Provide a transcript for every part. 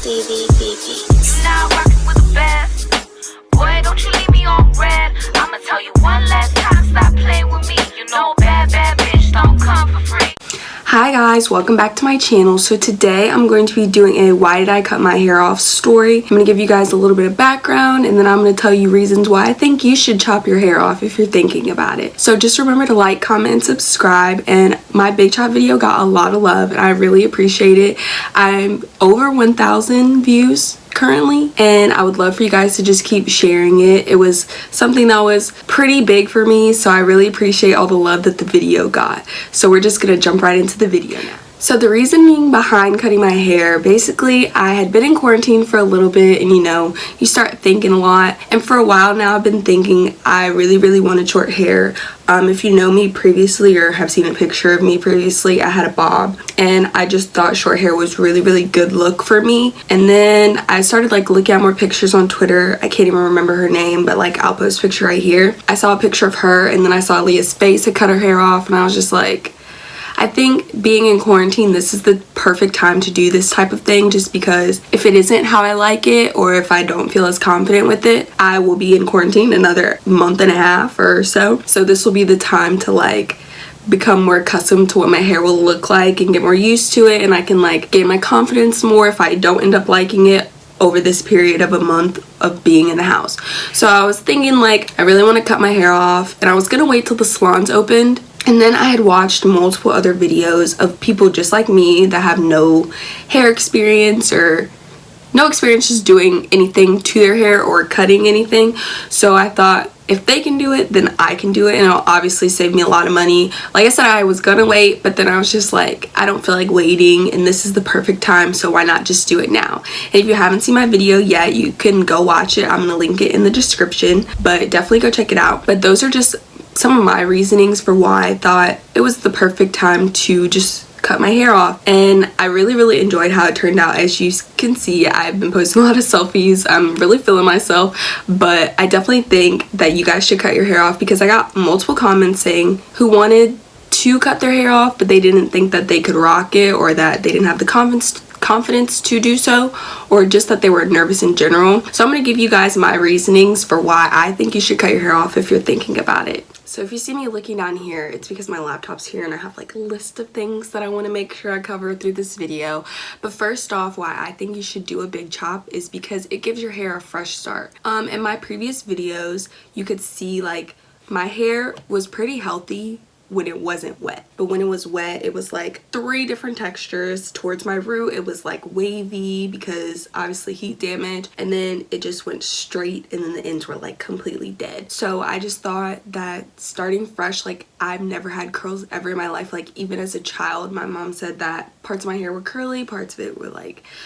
You now rockin' with the best. Boy, don't you leave me on red. I'ma tell you one last time, stop playing with me. You know bad bitch don't come for free. Hi guys, welcome back to my channel. So today I'm going to be doing a why did I cut my hair off story. I'm going to give you guys a little bit of background and then I'm going to tell you reasons why I think you should chop your hair off if you're thinking about it. So just remember to like, comment, and subscribe. And my big chop video got a lot of love and I really appreciate it. I'm over 1,000 views currently and I would love for you guys to just keep sharing it. It was something that was pretty big for me, so I really appreciate all the love that the video got. So we're just gonna jump right into the video now. So the reasoning behind cutting my hair, basically I had been in quarantine for a little bit and you start thinking a lot, and for a while now I've been thinking I really wanted short hair. If you know me previously or have seen a picture of me previously, I had a bob and I just thought short hair was really good look for me. And then I started looking at more pictures on Twitter. I can't even remember her name, but I'll post a picture right here. I saw a picture of her and then I saw Leah's face had cut her hair off and I was just like, I think being in quarantine, this is the perfect time to do this type of thing, just because if it isn't how I like it or if I don't feel as confident with it, I will be in quarantine another month and a half or so. So this will be the time to become more accustomed to what my hair will look like and get more used to it, and I can gain my confidence more if I don't end up liking it over this period of a month of being in the house. So I was thinking I really want to cut my hair off and I was gonna wait till the salons opened. And then I had watched multiple other videos of people just like me that have no hair experience or no experience just doing anything to their hair or cutting anything. So I thought if they can do it, then I can do it, and it'll obviously save me a lot of money. Like I said, I was gonna wait, but then I was just I don't feel like waiting and this is the perfect time, so why not just do it now? And if you haven't seen my video yet, you can go watch it. I'm gonna link it in the description, but definitely go check it out. But those are just some of my reasonings for why I thought it was the perfect time to just cut my hair off. And I really enjoyed how it turned out. As you can see, I've been posting a lot of selfies. I'm really feeling myself, but I definitely think that you guys should cut your hair off because I got multiple comments saying who wanted to cut their hair off but they didn't think that they could rock it, or that they didn't have the confidence to do so, or just that they were nervous in general. So I'm going to give you guys my reasonings for why I think you should cut your hair off if you're thinking about it. So if you see me looking down here, it's because my laptop's here and I have a list of things that I want to make sure I cover through this video. But first off, why I think you should do a big chop is because it gives your hair a fresh start. In my previous videos, you could see my hair was pretty healthy when it wasn't wet, but when it was wet it was 3 different textures. Towards my root it was wavy because obviously heat damage, and then it just went straight, and then the ends were completely dead. So I just thought that starting fresh, I've never had curls ever in my life. Even as a child, my mom said that parts of my hair were curly, parts of it were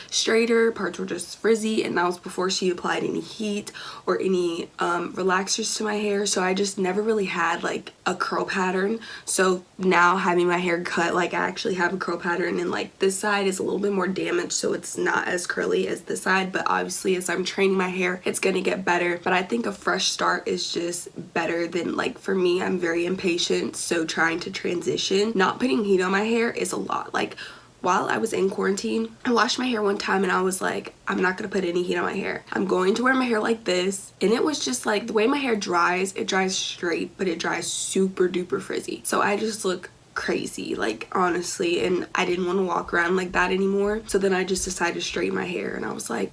straighter, parts were just frizzy, and that was before she applied any heat or any relaxers to my hair. So I just never really had a curl pattern. So now having my hair cut, I actually have a curl pattern, and this side is a little bit more damaged, so it's not as curly as this side, but obviously as I'm training my hair it's gonna get better. But I think a fresh start is just better than for me, I'm very impatient, so trying to transition, not putting heat on my hair is a lot. While I was in quarantine, I washed my hair one time and I was I'm not gonna put any heat on my hair. I'm going to wear my hair like this. And it was just the way my hair dries, it dries straight, but it dries super duper frizzy. So I just look crazy, honestly, and I didn't want to walk around like that anymore. So then I just decided to straighten my hair, and I was I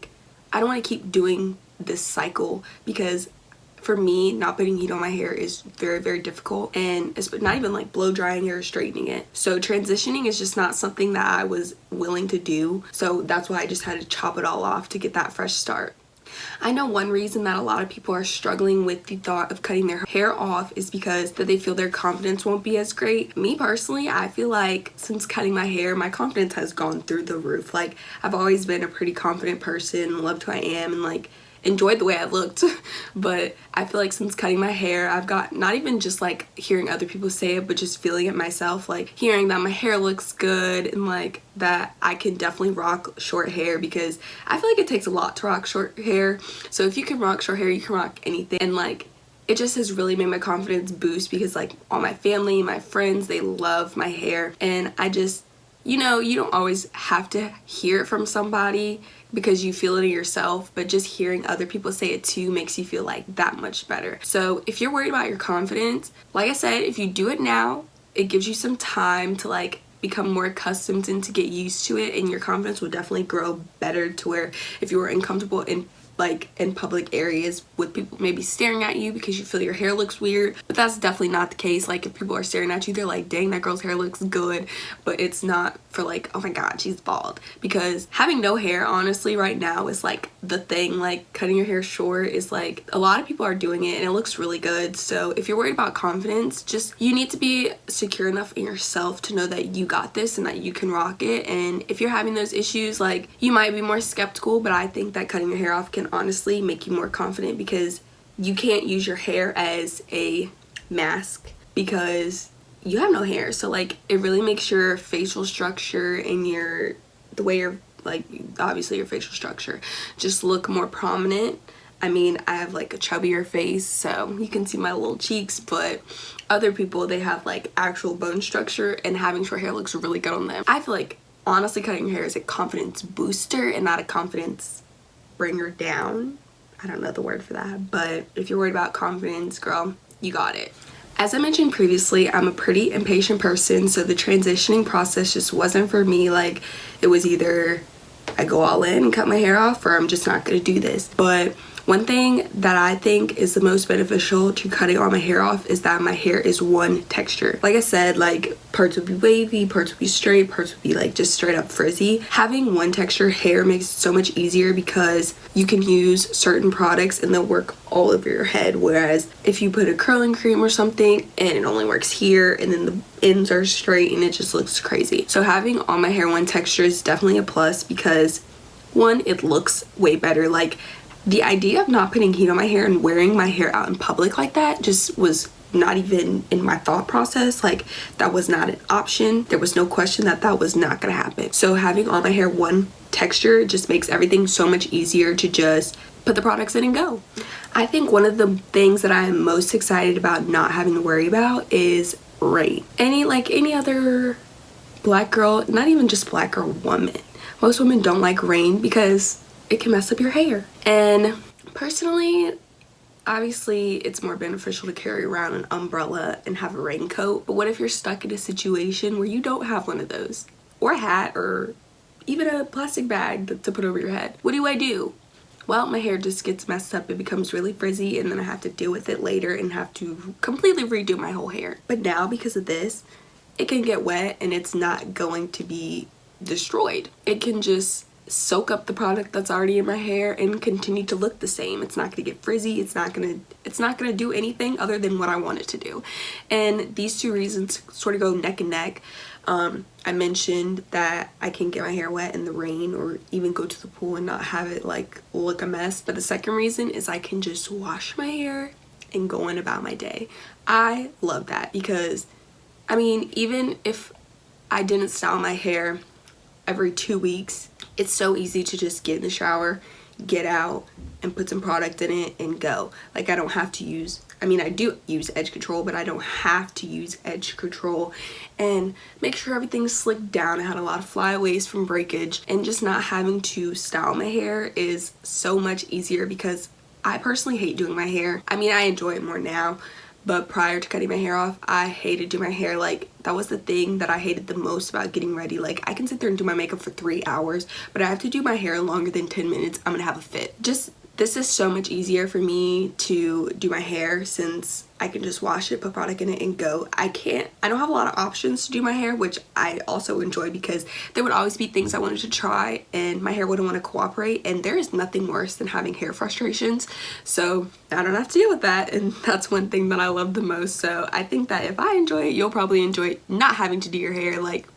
don't want to keep doing this cycle, because for me, not putting heat on my hair is very difficult, and it's not even blow drying it or straightening it. So transitioning is just not something that I was willing to do, so that's why I just had to chop it all off to get that fresh start. I know one reason that a lot of people are struggling with the thought of cutting their hair off is because that they feel their confidence won't be as great. Me personally, I feel since cutting my hair, my confidence has gone through the roof. I've always been a pretty confident person, loved who I am, and enjoyed the way I looked. But I feel since cutting my hair, I've got not even just hearing other people say it, but just feeling it myself, hearing that my hair looks good, and that I can definitely rock short hair, because I feel it takes a lot to rock short hair. So if you can rock short hair, you can rock anything. And it just has really made my confidence boost, because all my family, my friends, they love my hair, and I just you know, you don't always have to hear it from somebody because you feel it in yourself, but just hearing other people say it too makes you feel like that much better. So if you're worried about your confidence, like I said, if you do it now, it gives you some time to like become more accustomed and to get used to it, and your confidence will definitely grow better to where if you were uncomfortable in public areas with people maybe staring at you because you feel your hair looks weird, but that's definitely not the case. Like if people are staring at you, they're like, dang, that girl's hair looks good, but it's not for like, oh my god, she's bald. Because having no hair honestly right now is like the thing. Like cutting your hair short is like, a lot of people are doing it and it looks really good. So if you're worried about confidence, just you need to be secure enough in yourself to know that you got this and that you can rock it. And if you're having those issues, like you might be more skeptical, but I think that cutting your hair off can honestly make you more confident, because you can't use your hair as a mask because you have no hair. So like it really makes your facial structure and the way you're like, obviously your facial structure just look more prominent. I mean, I have like a chubbier face, so you can see my little cheeks, but other people, they have like actual bone structure, and having short hair looks really good on them. I feel like honestly cutting your hair is a confidence booster and not a confidence bringer down. I don't know the word for that, but if you're worried about confidence, girl, you got it. As I mentioned previously, I'm a pretty impatient person, so the transitioning process just wasn't for me. Like it was either I go all in and cut my hair off, or I'm just not gonna do this. But one thing that I think is the most beneficial to cutting all my hair off is that my hair is one texture. Like I said, like parts would be wavy, parts would be straight, parts would be like just straight up frizzy. Having one texture hair makes it so much easier because you can use certain products and they'll work all over your head. Whereas if you put a curling cream or something and it only works here and then the ends are straight and it just looks crazy. So having all my hair one texture is definitely a plus because one, it looks way better. Like the idea of not putting heat on my hair and wearing my hair out in public like that just was not even in my thought process. Like that was not an option. There was no question that that was not gonna happen. So having all my hair one texture just makes everything so much easier to just put the products in and go. I think one of the things that I am most excited about not having to worry about is rain. Any other black girl, not even just black girl, woman. Most women don't like rain because it can mess up your hair. And personally, obviously it's more beneficial to carry around an umbrella and have a raincoat, but what if you're stuck in a situation where you don't have one of those, or a hat, or even a plastic bag to put over your head? What do? Well, my hair just gets messed up, it becomes really frizzy, and then I have to deal with it later and have to completely redo my whole hair. But now, because of this, it can get wet and it's not going to be destroyed. It can just soak up the product that's already in my hair and continue to look the same. It's not gonna get frizzy. It's not gonna do anything other than what I want it to do. And these two reasons sort of go neck and neck. I mentioned that I can get my hair wet in the rain or even go to the pool and not have it like look a mess. But the second reason is I can just wash my hair and go on about my day. I love that because, I mean, even if I didn't style my hair every 2 weeks, it's so easy to just get in the shower, get out, and put some product in it and go. Like I don't have to use, I mean I do use edge control, but I don't have to use edge control, and make sure everything's slicked down. I had a lot of flyaways from breakage, and just not having to style my hair is so much easier because I personally hate doing my hair. I mean I enjoy it more now, but prior to cutting my hair off, I hated doing my hair. Like that was the thing that I hated the most about getting ready. Like I can sit there and do my makeup for 3 hours, but I have to do my hair longer than 10 minutes, I'm gonna have a fit. Just this is so much easier for me to do my hair since I can just wash it, put product in it, and go. I don't have a lot of options to do my hair, which I also enjoy because there would always be things I wanted to try and my hair wouldn't want to cooperate, and there is nothing worse than having hair frustrations. So I don't have to deal with that, and that's one thing that I love the most. So I think that if I enjoy it, you'll probably enjoy not having to do your hair, like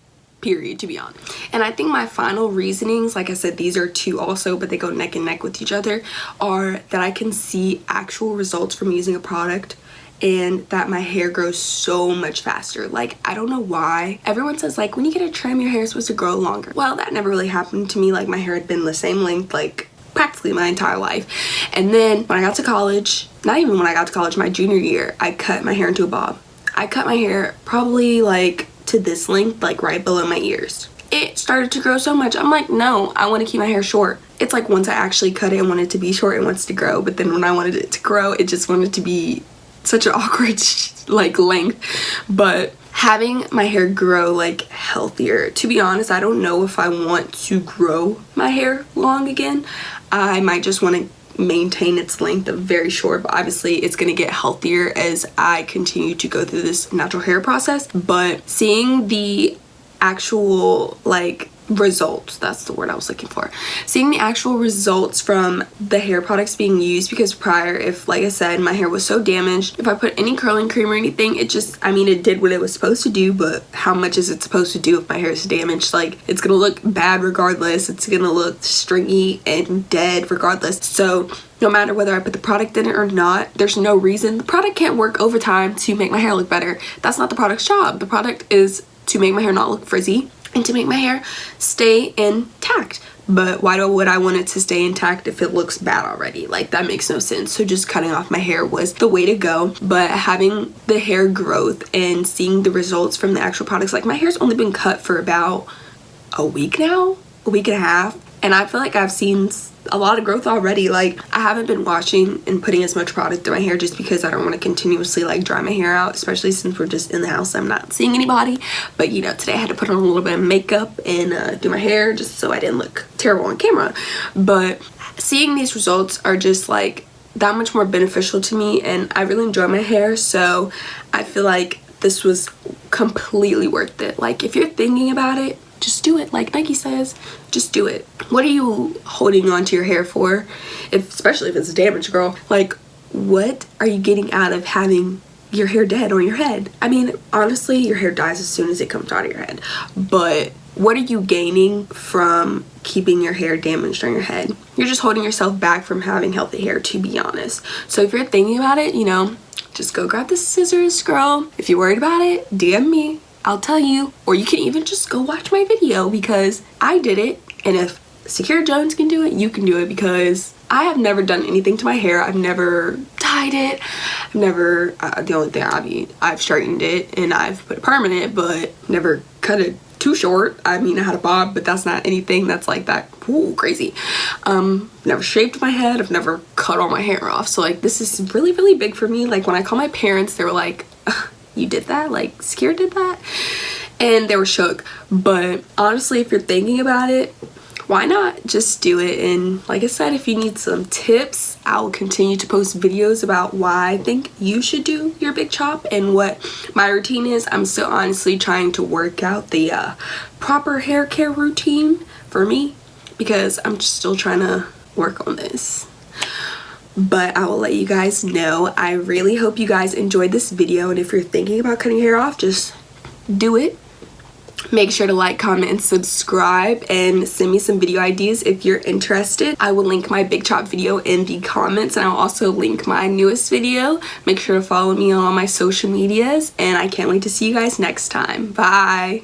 period, to be honest. And I think my final reasonings, like I said, these are two also, but they go neck and neck with each other, are that I can see actual results from using a product and that my hair grows so much faster. Like I don't know why everyone says like when you get a trim your hair is supposed to grow longer. Well, that never really happened to me. Like my hair had been the same length like practically my entire life. And then when I got to college, not even when I got to college, my junior year, I cut my hair into a bob. I cut my hair probably like to this length, like right below my ears. it started to grow so much. I'm like, no, I want to keep my hair short. It's like once I actually cut it, I want it to be short and wants to grow, but then when I wanted it to grow, it just wanted to be such an awkward like length. But having my hair grow like healthier, to be honest, I don't know if I want to grow my hair long again. I might just want to maintain its length of very short, but obviously it's going to get healthier as I continue to go through this natural hair process. But seeing the actual like results, that's the word I was looking for, seeing the actual results from the hair products being used, because prior, if like I said, my hair was so damaged, if I put any curling cream or anything, it just, I mean, it did what it was supposed to do, but how much is it supposed to do if my hair is damaged? Like, it's gonna look bad regardless, it's gonna look stringy and dead regardless. So no matter whether I put the product in it or not, there's no reason. The product can't work overtime to make my hair look better. That's not the product's job. The product is to make my hair not look frizzy and to make my hair stay intact. But why would I want it to stay intact if it looks bad already? Like, that makes no sense. So just cutting off my hair was the way to go. But having the hair growth and seeing the results from the actual products, like my hair's only been cut for about a week now, a week and a half, and I feel like I've seen a lot of growth already. Like, I haven't been washing and putting as much product in my hair just because I don't want to continuously like dry my hair out, especially since we're just in the house. I'm not seeing anybody. But you know, today I had to put on a little bit of makeup and do my hair just so I didn't look terrible on camera. But seeing these results are just like that much more beneficial to me, and I really enjoy my hair, so I feel like this was completely worth it. Like, if you're thinking about it, just do it. Like Nike says, just do it. What are you holding on to your hair for? Especially if it's damaged, girl. Like, what are you getting out of having your hair dead on your head? I mean, honestly, your hair dies as soon as it comes out of your head. But what are you gaining from keeping your hair damaged on your head? You're just holding yourself back from having healthy hair, to be honest. So if you're thinking about it, you know, just go grab the scissors, girl. If you're worried about it, DM me. I'll tell you, or you can even just go watch my video, because I did it, and if Secure Jones can do it, you can do it, because I have never done anything to my hair. I've never dyed it. I've never, the only thing I've straightened it and I've put a perm in it, but never cut it too short. I mean, I had a bob, but that's not anything that's like that crazy. Never shaved my head. I've never cut all my hair off. So like, this is really, really big for me. Like, when I called my parents, they were like, you did that? Like, Secure did that? And they were shook. But honestly, if you're thinking about it, why not just do it? And like I said, if you need some tips, I will continue to post videos about why I think you should do your big chop and what my routine is. I'm still honestly trying to work out the proper hair care routine for me, because I'm just still trying to work on this. But I will let you guys know. I really hope you guys enjoyed this video, and if you're thinking about cutting your hair off, just do it. Make sure to like, comment, and subscribe, and send me some video ideas if you're interested. I will link my big chop video in the comments, and I'll also link my newest video. Make sure to follow me on all my social medias, and I can't wait to see you guys next time. Bye!